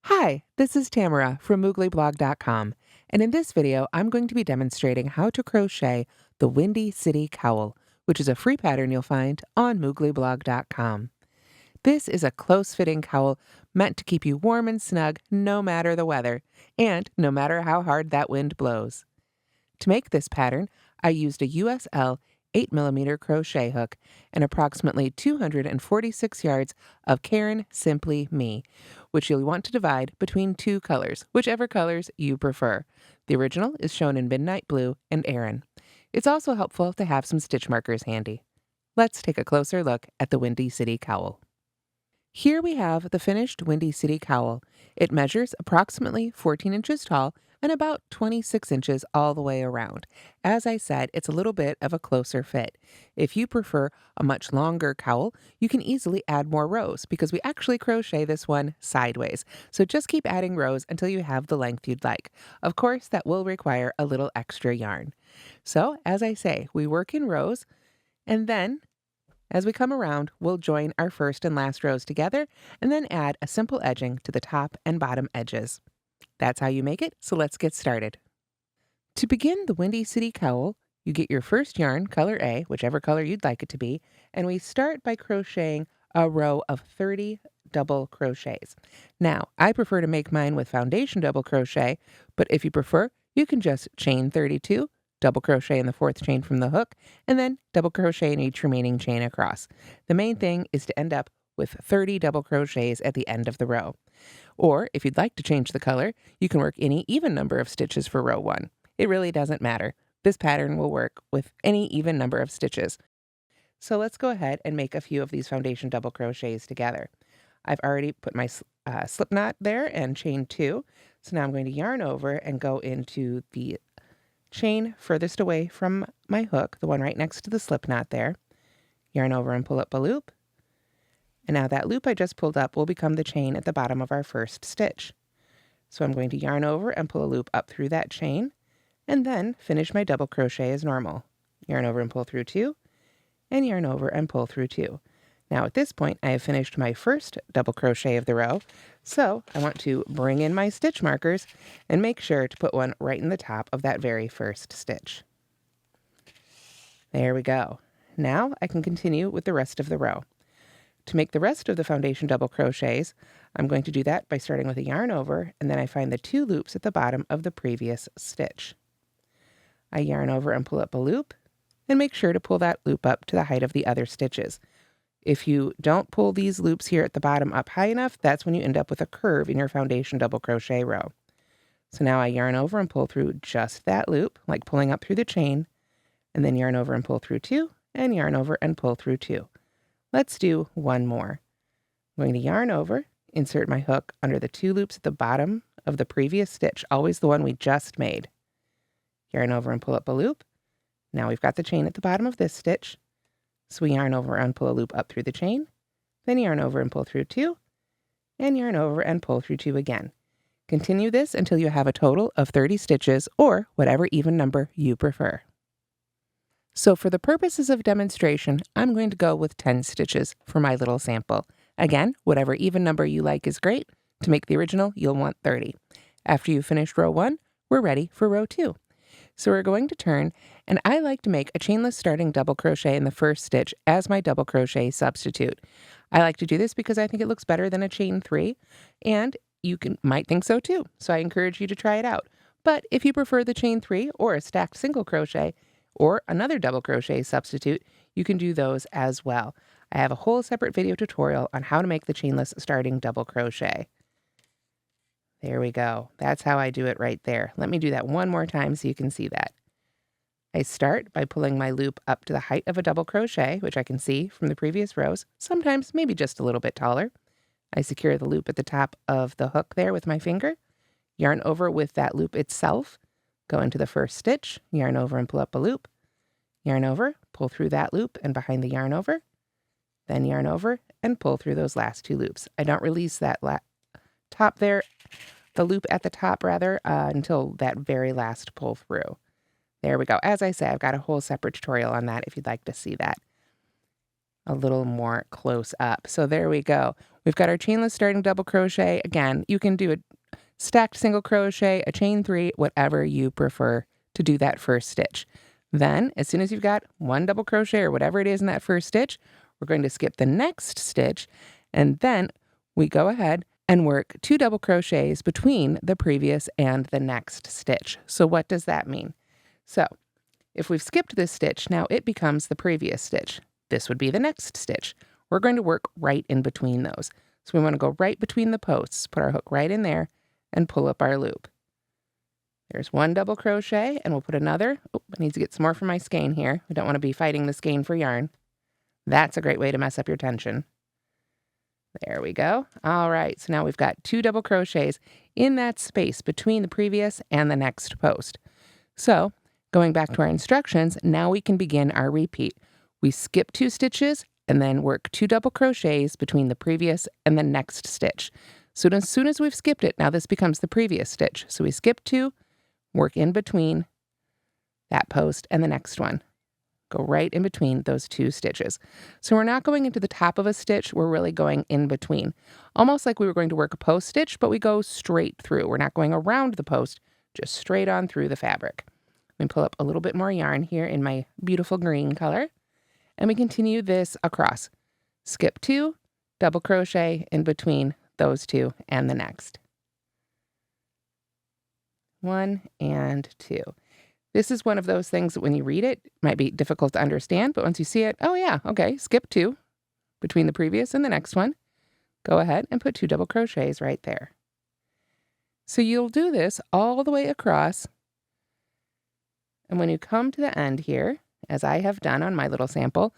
Hi, this is Tamara from mooglyblog.com, and in this video I'm going to be demonstrating how to crochet the Windy City Cowl, which is a free pattern you'll find on mooglyblog.com. This is a close-fitting cowl meant to keep you warm and snug no matter the weather, and no matter how hard that wind blows. To make this pattern, I used a USL 8mm crochet hook and approximately 246 yards of Caron Simply Me, which you'll want to divide between two colors, whichever colors you prefer. The original is shown in Midnight Blue and Aran. It's also helpful to have some stitch markers handy. Let's take a closer look at the Windy City Cowl. Here we have the finished Windy City Cowl. It measures approximately 14 inches tall and about 26 inches all the way around. As I said, it's a little bit of a closer fit. If you prefer a much longer cowl, you can easily add more rows because we actually crochet this one sideways. So just keep adding rows until you have the length you'd like. Of course, that will require a little extra yarn. So as I say, we work in rows, and then as we come around, we'll join our first and last rows together and then add a simple edging to the top and bottom edges. That's how you make it, so let's get started. To begin the Windy City Cowl, you get your first yarn, color A, whichever color you'd like it to be, and we start by crocheting a row of 30 double crochets. Now, I prefer to make mine with foundation double crochet, but if you prefer, you can just chain 32, double crochet in the fourth chain from the hook, and then double crochet in each remaining chain across. The main thing is to end up with 30 double crochets at the end of the row. Or, if you'd like to change the color, you can work any even number of stitches for row 1. It really doesn't matter. This pattern will work with any even number of stitches. So let's go ahead and make a few of these foundation double crochets together. I've already put my slip knot there and chain 2. So now I'm going to yarn over and go into the chain furthest away from my hook, the one right next to the slip knot there. Yarn over and pull up a loop. And now that loop I just pulled up will become the chain at the bottom of our first stitch. So I'm going to yarn over and pull a loop up through that chain, and then finish my double crochet as normal. Yarn over and pull through 2, and yarn over and pull through 2. Now at this point I have finished my first double crochet of the row, so I want to bring in my stitch markers and make sure to put one right in the top of that very first stitch. There we go. Now I can continue with the rest of the row. To make the rest of the foundation double crochets, I'm going to do that by starting with a yarn over, and then I find the 2 loops at the bottom of the previous stitch. I yarn over and pull up a loop, and make sure to pull that loop up to the height of the other stitches. If you don't pull these loops here at the bottom up high enough, that's when you end up with a curve in your foundation double crochet row. So now I yarn over and pull through just that loop, like pulling up through the chain, and then yarn over and pull through 2, and yarn over and pull through 2. Let's do one more. I'm going to yarn over, insert my hook under the 2 loops at the bottom of the previous stitch, always the one we just made. Yarn over and pull up a loop. Now we've got the chain at the bottom of this stitch, so we yarn over and pull a loop up through the chain, then yarn over and pull through 2, and yarn over and pull through 2 again. Continue this until you have a total of 30 stitches, or whatever even number you prefer. So for the purposes of demonstration, I'm going to go with 10 stitches for my little sample. Again, whatever even number you like is great. To make the original, you'll want 30. After you've finished row 1, we're ready for row 2. So we're going to turn, and I like to make a chainless starting double crochet in the first stitch as my double crochet substitute. I like to do this because I think it looks better than a chain 3, and you might think so too, so I encourage you to try it out. But if you prefer the chain 3 or a stacked single crochet, or another double crochet substitute, you can do those as well. I have a whole separate video tutorial on how to make the chainless starting double crochet. There we go. That's how I do it right there. Let me do that one more time so you can see that. I start by pulling my loop up to the height of a double crochet, which I can see from the previous rows, sometimes maybe just a little bit taller. I secure the loop at the top of the hook there with my finger, yarn over with that loop itself, go into the first stitch, yarn over and pull up a loop, yarn over, pull through that loop and behind the yarn over, then yarn over and pull through those last 2 loops. I don't release that top there, the loop at the top rather, until that very last pull through. There we go. As I say, I've got a whole separate tutorial on that if you'd like to see that. a little more close up. So there we go. We've got our chainless starting double crochet. Again, you can do a stacked single crochet, a chain 3, whatever you prefer to do that first stitch. Then, as soon as you've got one double crochet or whatever it is in that first stitch, we're going to skip the next stitch, and then we go ahead and work 2 double crochets between the previous and the next stitch. So what does that mean? So if we've skipped this stitch, now it becomes the previous stitch. This would be the next stitch. We're going to work right in between those. So we want to go right between the posts, put our hook right in there, and pull up our loop. There's 1 double crochet, and we'll put another. Oh, I need to get some more from my skein here. We don't want to be fighting the skein for yarn. That's a great way to mess up your tension. There we go. All right, so now we've got 2 double crochets in that space between the previous and the next post. So, going back to our instructions, now we can begin our repeat. We skip 2 stitches and then work 2 double crochets between the previous and the next stitch. So as soon as we've skipped it, now this becomes the previous stitch. So we skip 2, work in between that post and the next one. Go right in between those 2 stitches. So we're not going into the top of a stitch, we're really going in between. Almost like we were going to work a post stitch, but we go straight through. We're not going around the post, just straight on through the fabric. Let me pull up a little bit more yarn here in my beautiful green color. And we continue this across. Skip 2, double crochet in between those 2 and the next. 1 and 2. This is one of those things that when you read it, might be difficult to understand, but once you see it, oh yeah, okay, skip 2 between the previous and the next one. Go ahead and put 2 double crochets right there. So you'll do this all the way across. And when you come to the end here, as I have done on my little sample,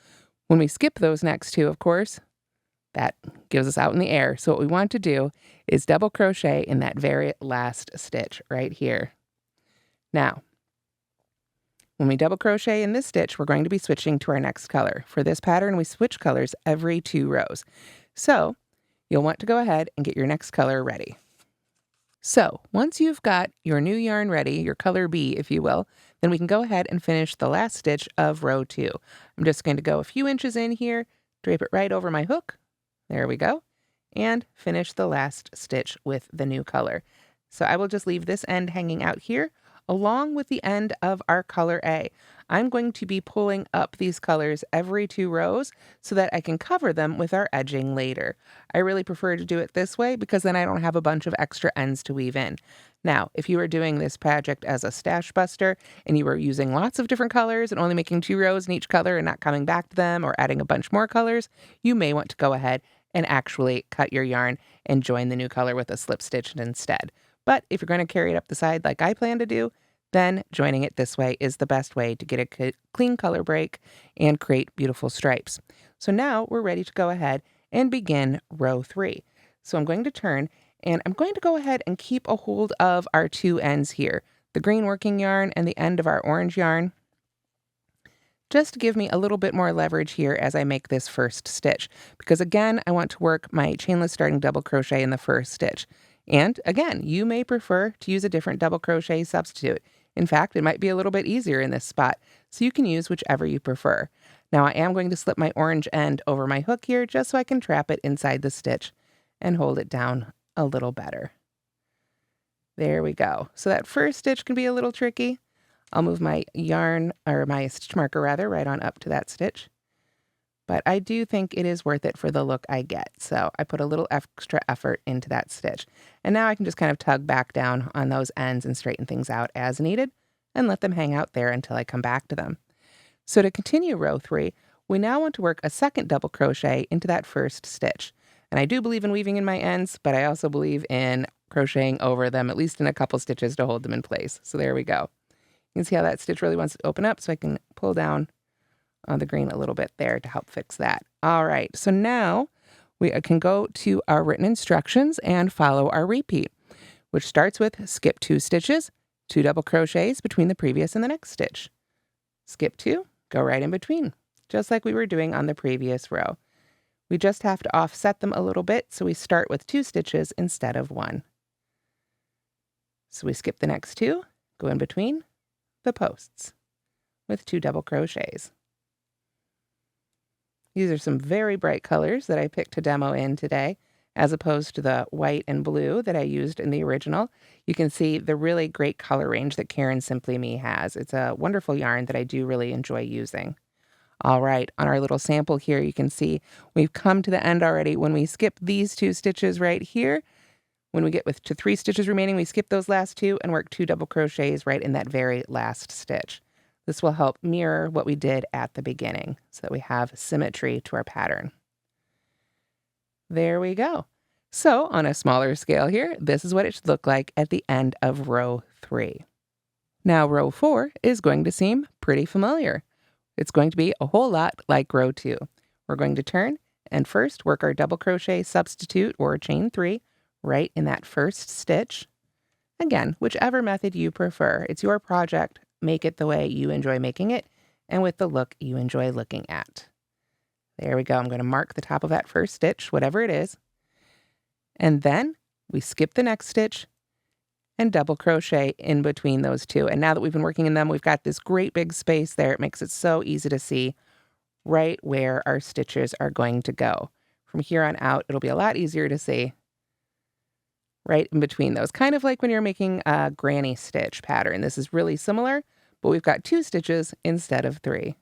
when we skip those next 2, of course, that gives us out in the air. So what we want to do is double crochet in that very last stitch right here. Now, when we double crochet in this stitch, we're going to be switching to our next color. For this pattern, we switch colors every 2 rows. So you'll want to go ahead and get your next color ready. So once you've got your new yarn ready, your color B, if you will, then we can go ahead and finish the last stitch of row 2. I'm just going to go a few inches in here, drape it right over my hook. There we go. And finish the last stitch with the new color. So I will just leave this end hanging out here along with the end of our color A. I'm going to be pulling up these colors every 2 rows so that I can cover them with our edging later. I really prefer to do it this way because then I don't have a bunch of extra ends to weave in. Now, if you were doing this project as a stash buster and you were using lots of different colors and only making 2 rows in each color and not coming back to them or adding a bunch more colors, you may want to go ahead and actually cut your yarn and join the new color with a slip stitch instead. But if you're going to carry it up the side like I plan to do, then joining it this way is the best way to get a clean color break and create beautiful stripes. So now we're ready to go ahead and begin row 3. So I'm going to turn and I'm going to go ahead and keep a hold of our 2 ends here, the green working yarn and the end of our orange yarn, just to give me a little bit more leverage here as I make this first stitch. Because again, I want to work my chainless starting double crochet in the first stitch. And again, you may prefer to use a different double crochet substitute. In fact, it might be a little bit easier in this spot, so you can use whichever you prefer. Now I am going to slip my orange end over my hook here just so I can trap it inside the stitch and hold it down a little better. There we go. So that first stitch can be a little tricky. I'll move my yarn, or my stitch marker rather, right on up to that stitch. But I do think it is worth it for the look I get. So I put a little extra effort into that stitch. And now I can just kind of tug back down on those ends and straighten things out as needed and let them hang out there until I come back to them. So to continue row 3, we now want to work a second double crochet into that first stitch. And I do believe in weaving in my ends, but I also believe in crocheting over them, at least in a couple stitches to hold them in place. So there we go. You can see how that stitch really wants to open up, so I can pull down on the green a little bit there to help fix that. All right, so now we can go to our written instructions and follow our repeat, which starts with skip 2 stitches, 2 double crochets between the previous and the next stitch. Skip 2, go right in between, just like we were doing on the previous row. We just have to offset them a little bit, so we start with 2 stitches instead of 1. So we skip the next 2, go in between the posts with 2 double crochets. These are some very bright colors that I picked to demo in today, as opposed to the white and blue that I used in the original. You can see the really great color range that Caron Simply Me has. It's a wonderful yarn that I do really enjoy using. All right, on our little sample here, you can see we've come to the end already. When we skip these 2 stitches right here, when we get to 3 stitches remaining, we skip those last 2 and work 2 double crochets right in that very last stitch. This will help mirror what we did at the beginning so that we have symmetry to our pattern. There we go. So on a smaller scale here, this is what it should look like at the end of row 3. Now row 4 is going to seem pretty familiar. It's going to be a whole lot like row 2. We're going to turn and first work our double crochet substitute or chain 3 right in that first stitch. Again, whichever method you prefer. It's your project. Make it the way you enjoy making it and with the look you enjoy looking at. There we go. I'm going to mark the top of that first stitch, whatever it is. And then we skip the next stitch and double crochet in between those 2. And now that we've been working in them, we've got this great big space there. It makes it so easy to see right where our stitches are going to go. From here on out, it'll be a lot easier to see right in between those. Kind of like when you're making a granny stitch pattern. This is really similar, but we've got 2 stitches instead of 3.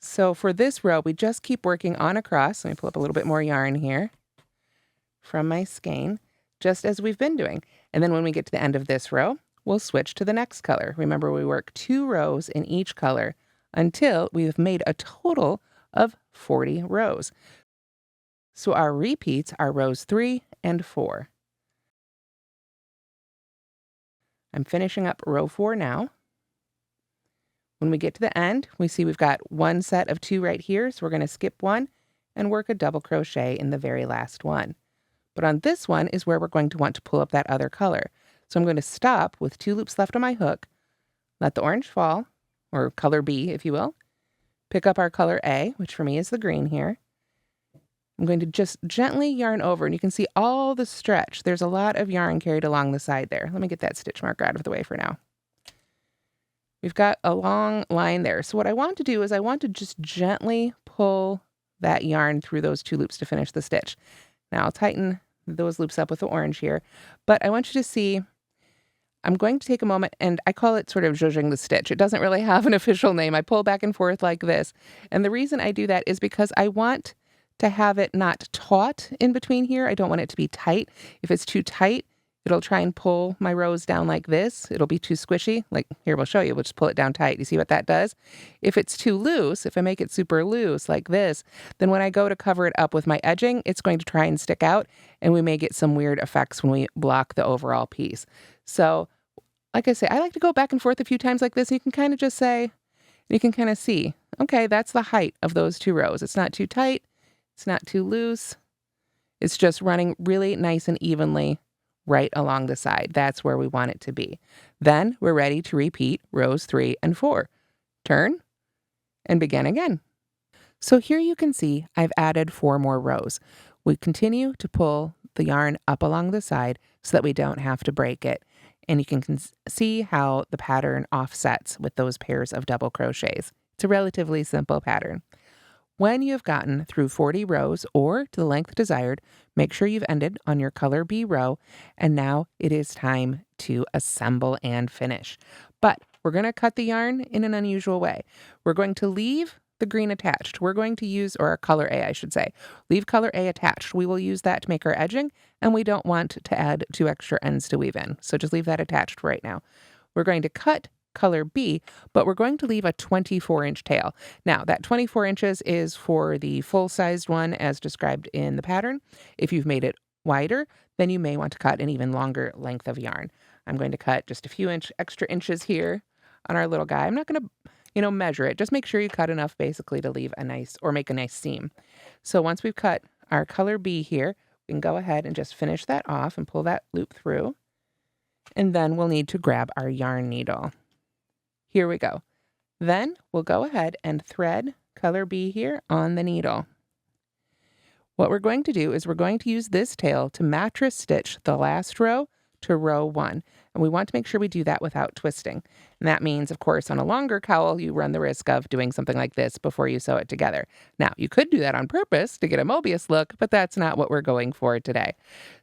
So for this row, we just keep working on across. Let me pull up a little bit more yarn here from my skein, just as we've been doing. And then when we get to the end of this row, we'll switch to the next color. Remember, we work 2 rows in each color until we've made a total of 40 rows. So our repeats are rows 3 and 4. I'm finishing up row 4 now. When we get to the end, we see we've got 1 set of 2 right here, so we're going to skip 1 and work a double crochet in the very last one. But on this one is where we're going to want to pull up that other color. So I'm going to stop with 2 loops left on my hook, let the orange fall, or color B, if you will, pick up our color A, which for me is the green here. I'm going to just gently yarn over, and you can see all the stretch. There's a lot of yarn carried along the side there. Let me get that stitch marker out of the way for now. We've got a long line there. So what I want to do is I want to just gently pull that yarn through those 2 loops to finish the stitch. Now I'll tighten those loops up with the orange here, but I want you to see, I'm going to take a moment, and I call it sort of zhuzhing the stitch. It doesn't really have an official name. I pull back and forth like this. And the reason I do that is because I want to have it not taut in between here. I don't want it to be tight. If it's too tight, it'll try and pull my rows down like this. It'll be too squishy. Like here, we'll show you. We'll just pull it down tight. You see what that does? If it's too loose, if I make it super loose like this, then when I go to cover it up with my edging, it's going to try and stick out, and we may get some weird effects when we block the overall piece. So, like I say, I like to go back and forth a few times like this, and you can kind of just say, you can kind of see, okay, that's the height of those 2 rows. It's not too tight. It's not too loose. It's just running really nice and evenly right along the side. That's where we want it to be. Then we're ready to repeat rows 3 and 4. Turn and begin again. So here you can see I've added 4 more rows. We continue to pull the yarn up along the side so that we don't have to break it. And you can see how the pattern offsets with those pairs of double crochets. It's a relatively simple pattern. When you've gotten through 40 rows or to the length desired, make sure you've ended on your color B row, and now it is time to assemble and finish. But we're going to cut the yarn in an unusual way. We're going to leave the green attached. We're going to use, or color A, I should say, leave color A attached. We will use that to make our edging, and we don't want to add 2 extra ends to weave in. So just leave that attached right now. We're going to cut color B, but we're going to leave a 24-inch tail. Now, that 24 inches is for the full-sized one as described in the pattern. If you've made it wider, then you may want to cut an even longer length of yarn. I'm going to cut just a few extra inches here on our little guy. I'm not going to, measure it. Just make sure you cut enough basically to leave a nice, or make a nice seam. So once we've cut our color B here, we can go ahead and just finish that off and pull that loop through. And then we'll need to grab our yarn needle. Here we go. Then we'll go ahead and thread color B here on the needle. What we're going to do is we're going to use this tail to mattress stitch the last row to row 1. And we want to make sure we do that without twisting. And that means, of course, on a longer cowl, you run the risk of doing something like this before you sew it together. Now, you could do that on purpose to get a Mobius look, but that's not what we're going for today.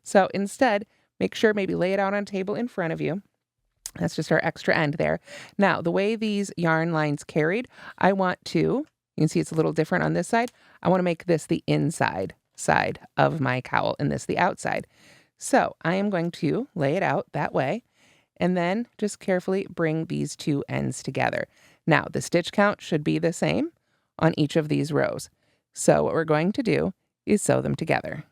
So instead, make sure maybe lay it out on a table in front of you. That's just our extra end there. Now, the way these yarn lines carried, I want to, you can see it's a little different on this side. I want to make this the inside side of my cowl and this the outside. So I am going to lay it out that way and then just carefully bring these two ends together. Now, the stitch count should be the same on each of these rows. So what we're going to do is sew them together.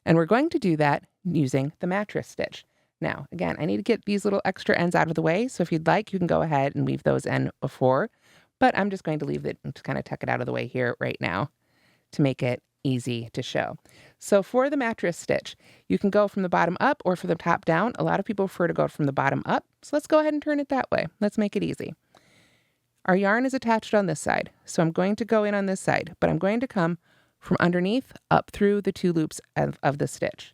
And we're going to do that using the mattress stitch. Now, again, I need to get these little extra ends out of the way, so if you'd like, you can go ahead and weave those in before, but I'm just going to leave it and to kind of tuck it out of the way here right now to make it easy to show. So for the mattress stitch, you can go from the bottom up or from the top down. A lot of people prefer to go from the bottom up, so let's go ahead and turn it that way. Let's make it easy. Our yarn is attached on this side, so I'm going to go in on this side, but I'm going to come from underneath up through the 2 loops of the stitch.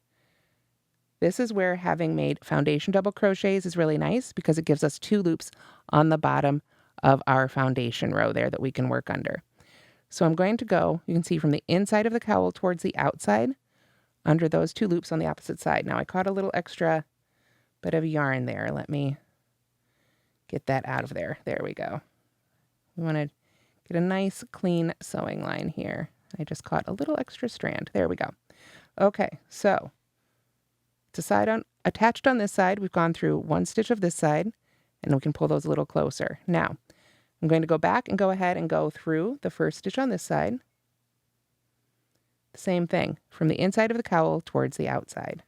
This is where having made foundation double crochets is really nice because it gives us 2 loops on the bottom of our foundation row there that we can work under. So I'm going to go, you can see from the inside of the cowl towards the outside under those 2 loops on the opposite side. Now I caught a little extra bit of yarn there. Let me get that out of there. There we go. We want to get a nice clean sewing line here. I just caught a little extra strand. There we go. Okay, so attached on this side, we've gone through 1 stitch of this side, and we can pull those a little closer. Now, I'm going to go back and go ahead and go through the first stitch on this side. Same thing, from the inside of the cowl towards the outside.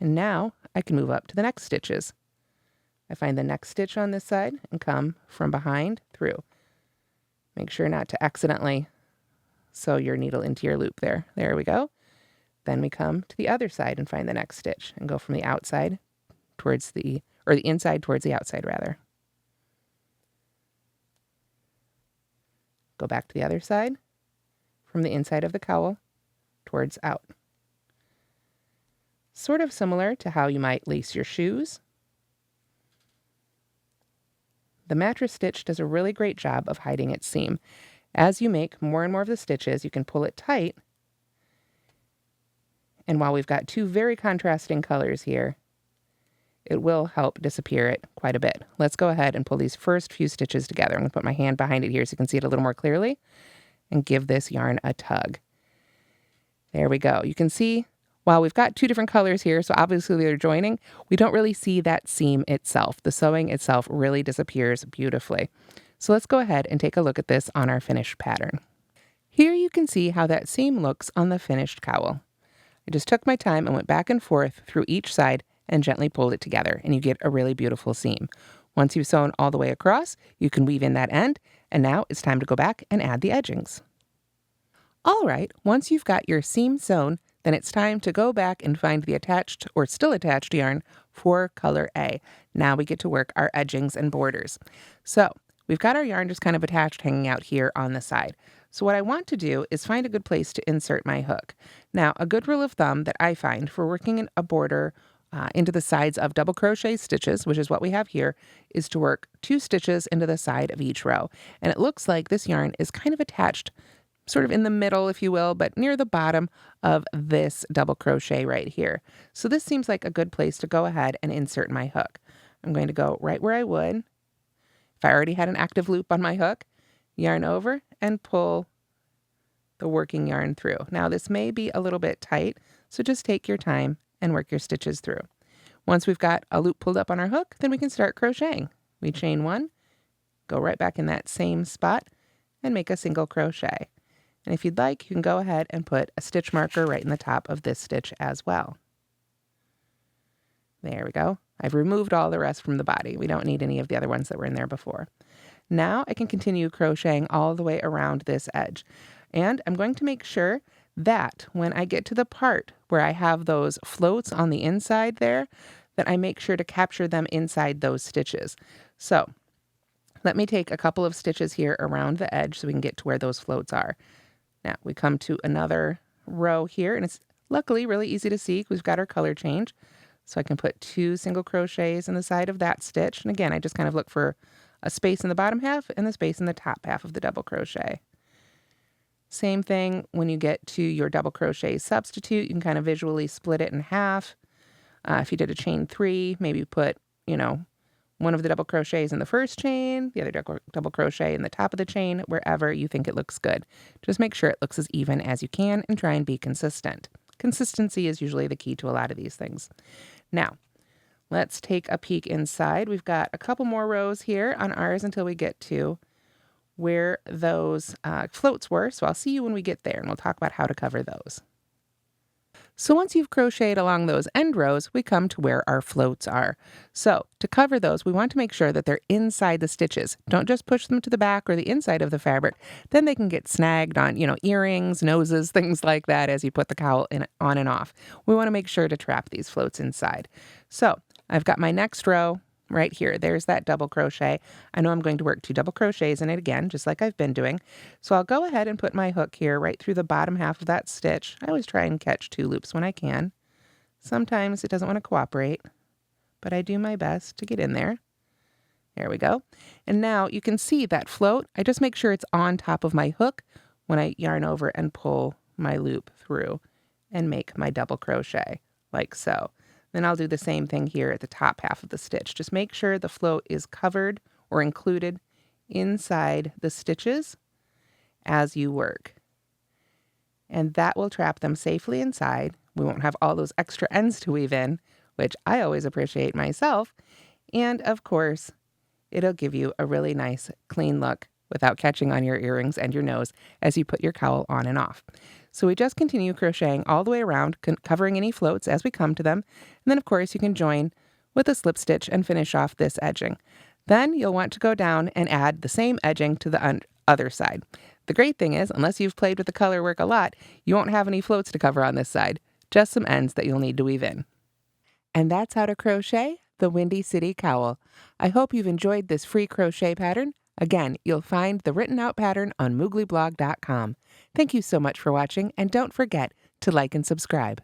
And now I can move up to the next stitches. I find the next stitch on this side and come from behind through. Make sure not to accidentally sew your needle into your loop there. There we go. Then we come to the other side and find the next stitch and go from the outside towards the inside towards the outside rather. Go back to the other side from the inside of the cowl towards out. Sort of similar to how you might lace your shoes. The mattress stitch does a really great job of hiding its seam. As you make more and more of the stitches, you can pull it tight. And while we've got 2 very contrasting colors here, it will help disappear it quite a bit. Let's go ahead and pull these first few stitches together. I'm going to put my hand behind it here so you can see it a little more clearly and give this yarn a tug. There we go. You can see while we've got 2 different colors here, so obviously they're joining, we don't really see that seam itself. The sewing itself really disappears beautifully. So let's go ahead and take a look at this on our finished pattern. Here you can see how that seam looks on the finished cowl. I just took my time and went back and forth through each side and gently pulled it together, and you get a really beautiful seam. Once you've sewn all the way across, you can weave in that end, and now it's time to go back and add the edgings. All right, once you've got your seam sewn, then it's time to go back and find the attached or still attached yarn for color A. Now we get to work our edgings and borders. So we've got our yarn just kind of attached hanging out here on the side. So what I want to do is find a good place to insert my hook. Now, a good rule of thumb that I find for working in a border into the sides of double crochet stitches, which is what we have here, is to work 2 stitches into the side of each row. And it looks like this yarn is kind of attached sort of in the middle, if you will, but near the bottom of this double crochet right here. So this seems like a good place to go ahead and insert my hook. I'm going to go right where I would if I already had an active loop on my hook, yarn over and pull the working yarn through. Now this may be a little bit tight, so just take your time and work your stitches through. Once we've got a loop pulled up on our hook, then we can start crocheting. We chain 1, go right back in that same spot, and make a single crochet. And if you'd like, you can go ahead and put a stitch marker right in the top of this stitch as well. There we go. I've removed all the rest from the body. We don't need any of the other ones that were in there before. Now I can continue crocheting all the way around this edge. And I'm going to make sure that when I get to the part where I have those floats on the inside there, that I make sure to capture them inside those stitches. So let me take a couple of stitches here around the edge so we can get to where those floats are. Now we come to another row here, and it's Luckily, really easy to see. We've got our color change. So I can put 2 single crochets in the side of that stitch. And again, I just kind of look for a space in the bottom half and the space in the top half of the double crochet. Same thing when you get to your double crochet substitute, you can kind of visually split it in half. If you did a chain 3, maybe put, one of the double crochets in the first chain, the other double crochet in the top of the chain, wherever you think it looks good. Just make sure it looks as even as you can and try and be consistent. Consistency is usually the key to a lot of these things. Now, let's take a peek inside. We've got a couple more rows here on ours until we get to where those floats were. So I'll see you when we get there, and we'll talk about how to cover those. So once you've crocheted along those end rows, we come to where our floats are. So to cover those, we want to make sure that they're inside the stitches. Don't just push them to the back or the inside of the fabric. Then they can get snagged on, earrings, noses, things like that as you put the cowl on and off. We want to make sure to trap these floats inside. So I've got my next row right here. There's that double crochet. I know I'm going to work 2 double crochets in it again, just like I've been doing. So I'll go ahead and put my hook here right through the bottom half of that stitch. I always try and catch 2 loops when I can. Sometimes it doesn't want to cooperate, but I do my best to get in there. There we go. And now you can see that float. I just make sure it's on top of my hook when I yarn over and pull my loop through and make my double crochet like so. Then I'll do the same thing here at the top half of the stitch. Just make sure the float is covered or included inside the stitches as you work. And that will trap them safely inside. We won't have all those extra ends to weave in, which I always appreciate myself. And of course, it'll give you a really nice, clean look without catching on your earrings and your nose as you put your cowl on and off. So we just continue crocheting all the way around, covering any floats as we come to them. And then, of course, you can join with a slip stitch and finish off this edging. Then you'll want to go down and add the same edging to the other side. The great thing is, unless you've played with the color work a lot, you won't have any floats to cover on this side, just some ends that you'll need to weave in. And that's how to crochet the Windy City Cowl. I hope you've enjoyed this free crochet pattern. Again, you'll find the written out pattern on mooglyblog.com. Thank you so much for watching, and don't forget to like and subscribe.